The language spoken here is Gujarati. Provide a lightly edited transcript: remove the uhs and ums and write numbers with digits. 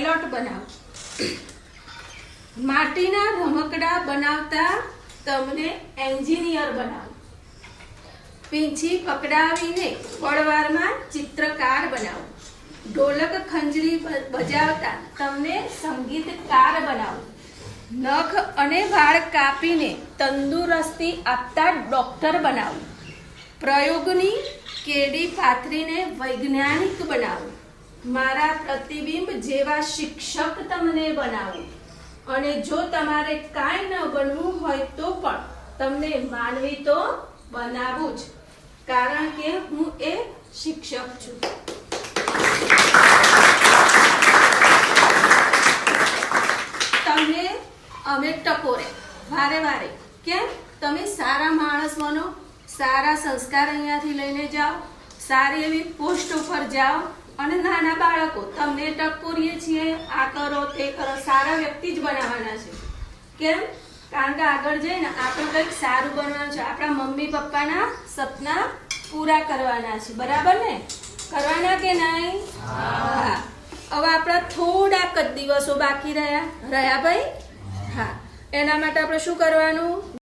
પાયલોટ બનાવો. માટીના રમકડા બનાવતા તમને એન્જિનિયર બનાવો. પીંછી પકડાવીને પડવારમાં ચિત્રકાર બનાવો. ઢોલક ખંજરી બજાવતા તમને સંગીતકાર બનાવો. નખ અને વાળ કાપીને તંદુરસ્તી આપતા ડોક્ટર બનાવો. પ્રયોગની કેડી પાથરીને વૈજ્ઞાનિક બનાવો. મારા પ્રતિબિંબ જેવા શિક્ષક તમને બનાવો. અને જો તમારે કાંઈ ન બનવું હોય તો પણ તમને માનવી તો બનાવું જ, કારણ કે હું એ શિક્ષક છું. તમને અમે ટકોરે વારે વારે કેમ? તમે સારા માણસ બનો, સારા સંસ્કાર અહીંયાથી લઈને જાઓ, સારી એવી પોસ્ટ ઉપર જાઓ. અને નાના બાળકો તમને ટકોરીએ છીએ, આ કરો તે કરો, સારા વ્યક્તિ જ બનાવવાના છે. કેમ? કારણ કે આગળ જઈને આપણે કંઈક સારું બનવાનું છે. આપણા મમ્મી પપ્પાના સપના પૂરા કરવાના છે. બરાબર ને? કરવાના કે નહીં? હા. હવે આપણા થોડાક જ દિવસો બાકી રહ્યા ભાઈ. હા, એના માટે આપણે શું કરવાનું?